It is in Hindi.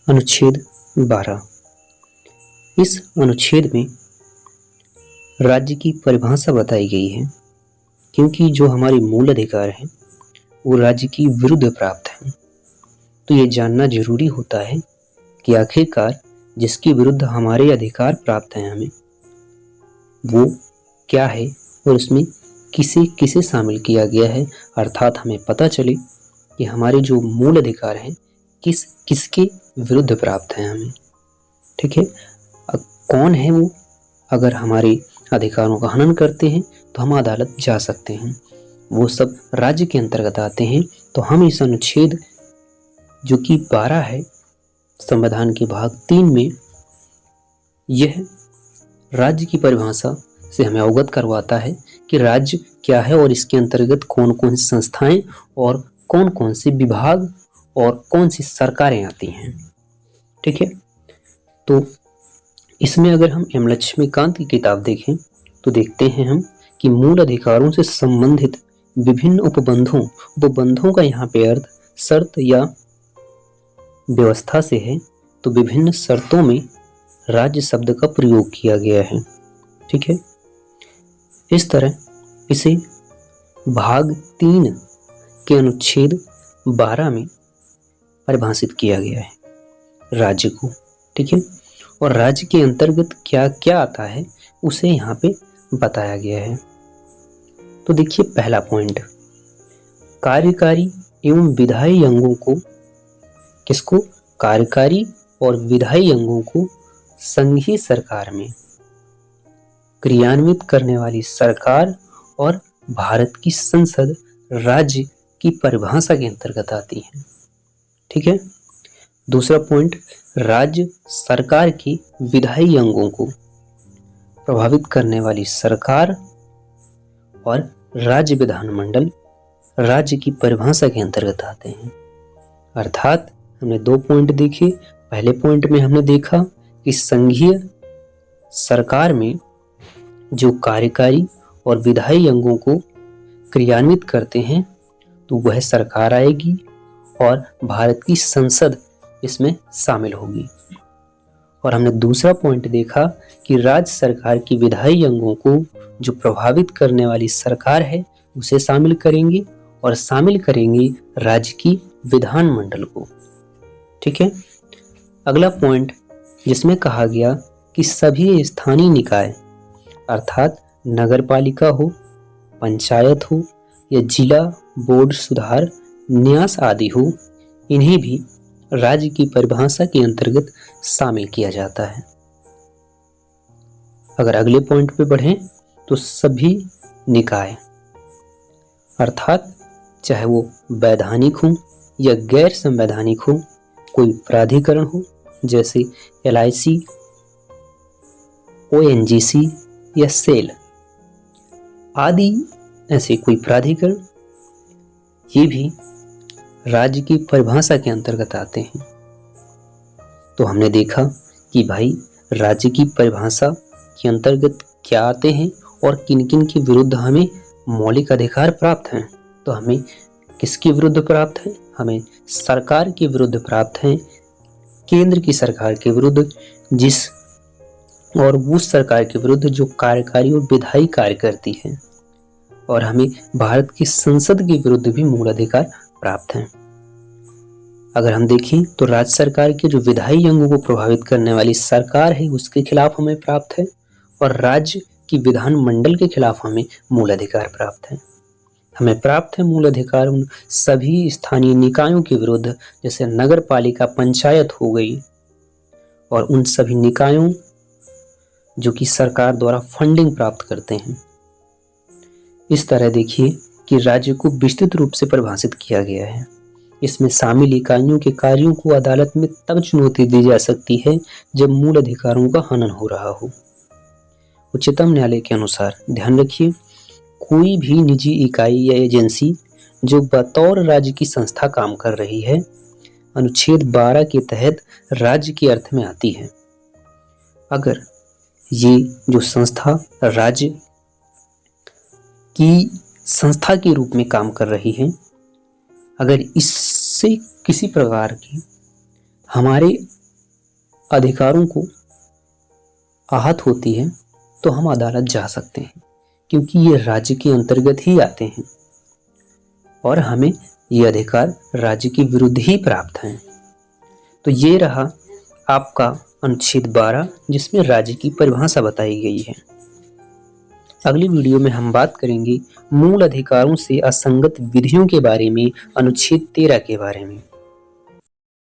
अनुच्छेद 12। इस अनुच्छेद में राज्य की परिभाषा बताई गई है, क्योंकि जो हमारे मूल अधिकार हैं वो राज्य की विरुद्ध प्राप्त हैं। तो ये जानना जरूरी होता है कि आखिरकार जिसके विरुद्ध हमारे अधिकार प्राप्त हैं हमें, वो क्या है और उसमें किसे किसे शामिल किया गया है, अर्थात हमें पता चले कि हमारे जो मूल अधिकार हैं किस किसके विरुद्ध प्राप्त हैं हमें। ठीक है, कौन है वो? अगर हमारे अधिकारों का हनन करते हैं तो हम अदालत जा सकते हैं, वो सब राज्य के अंतर्गत आते हैं। तो हम इस अनुच्छेद जो कि 12 है संविधान के भाग 3 में, यह राज्य की परिभाषा से हमें अवगत करवाता है कि राज्य क्या है और इसके अंतर्गत कौन कौन सी संस्थाएं और कौन कौन से विभाग और कौन सी सरकारें आती हैं। ठीक है, तो इसमें अगर हम एम लक्ष्मीकांत की किताब देखें तो देखते हैं हम कि मूल अधिकारों से संबंधित विभिन्न उपबंधों का यहाँ पे अर्थ शर्त या व्यवस्था से है। तो विभिन्न शर्तों में राज्य शब्द का प्रयोग किया गया है। ठीक है, इस तरह इसे भाग 3 के अनुच्छेद 12 में परिभाषित किया गया है राज्य को। ठीक है, और राज्य के अंतर्गत क्या क्या आता है उसे यहाँ पे बताया गया है। तो देखिए, पहला पॉइंट, कार्यकारी एवं विधायी अंगों को, किसको? कार्यकारी और विधायी अंगों को संघीय सरकार में क्रियान्वित करने वाली सरकार और भारत की संसद राज्य की परिभाषा के अंतर्गत आती है। ठीक है, दूसरा पॉइंट, राज्य सरकार की विधायी अंगों को प्रभावित करने वाली सरकार और राज्य विधानमंडल राज्य की परिभाषा के अंतर्गत आते हैं। अर्थात हमने 2 पॉइंट देखे। पहले पॉइंट में हमने देखा कि संघीय सरकार में जो कार्यकारी और विधायी अंगों को क्रियान्वित करते हैं तो वह सरकार आएगी और भारत की संसद इसमें शामिल होगी। और हमने दूसरा पॉइंट देखा कि राज्य सरकार की विधायी अंगों को जो प्रभावित करने वाली सरकार है उसे शामिल करेंगे और शामिल करेंगे राज्य की विधानमंडल को। ठीक है, अगला पॉइंट जिसमें कहा गया कि सभी स्थानीय निकाय अर्थात नगरपालिका हो, पंचायत हो या जिला बोर्ड सुधार न्यास आदि हो, इन्हें भी राज्य की परिभाषा के अंतर्गत शामिल किया जाता है। अगर अगले पॉइंट पे बढ़ें तो सभी निकाय अर्थात चाहे वो वैधानिक हो या गैर संवैधानिक हो, कोई प्राधिकरण हो जैसे LIC, ONGC या सेल आदि, ऐसे कोई प्राधिकरण, ये भी राज्य की परिभाषा के अंतर्गत आते हैं। तो हमने देखा कि भाई राज्य की परिभाषा के अंतर्गत क्या आते हैं और किन किन के विरुद्ध हमें मौलिक अधिकार प्राप्त हैं। तो हमें किसके विरुद्ध प्राप्त है? हमें सरकार के विरुद्ध प्राप्त हैं, केंद्र की सरकार के विरुद्ध, जिस और उस सरकार के विरुद्ध जो कार्यकारी और विधायी कार्य करती है। और हमें भारत की संसद के विरुद्ध भी मूल अधिकार प्राप्त हैं। अगर हम देखें तो राज्य सरकार के जो विधायी अंगों को प्रभावित करने वाली सरकार है उसके खिलाफ हमें प्राप्त है, और राज्य की विधानमंडल के खिलाफ हमें मूल अधिकार प्राप्त है। हमें प्राप्त है मूल अधिकार उन सभी स्थानीय निकायों के विरुद्ध, जैसे नगर पालिका, पंचायत हो गई, और उन सभी निकायों जो कि सरकार द्वारा फंडिंग प्राप्त करते हैं। इस तरह देखिए कि राज्य को विस्तृत रूप से परिभाषित किया गया है। इसमें शामिल इकाइयों के कार्यों को अदालत में तब चुनौती दी जा सकती है जब मूल अधिकारों का हनन हो रहा हो। उच्चतम न्यायालय के अनुसार ध्यान रखिए, कोई भी निजी इकाई या एजेंसी जो बतौर राज्य की संस्था काम कर रही है, अनुच्छेद 12 के तहत राज्य के अर्थ में आती है। अगर ये जो संस्था राज्य की संस्था के रूप में काम कर रही है, अगर इससे किसी प्रकार की हमारे अधिकारों को आहत होती है तो हम अदालत जा सकते हैं, क्योंकि ये राज्य के अंतर्गत ही आते हैं और हमें ये अधिकार राज्य के विरुद्ध ही प्राप्त हैं। तो ये रहा आपका अनुच्छेद 12, जिसमें राज्य की परिभाषा बताई गई है। अगली वीडियो में हम बात करेंगे मूल अधिकारों से असंगत विधियों के बारे में, अनुच्छेद 13 के बारे में।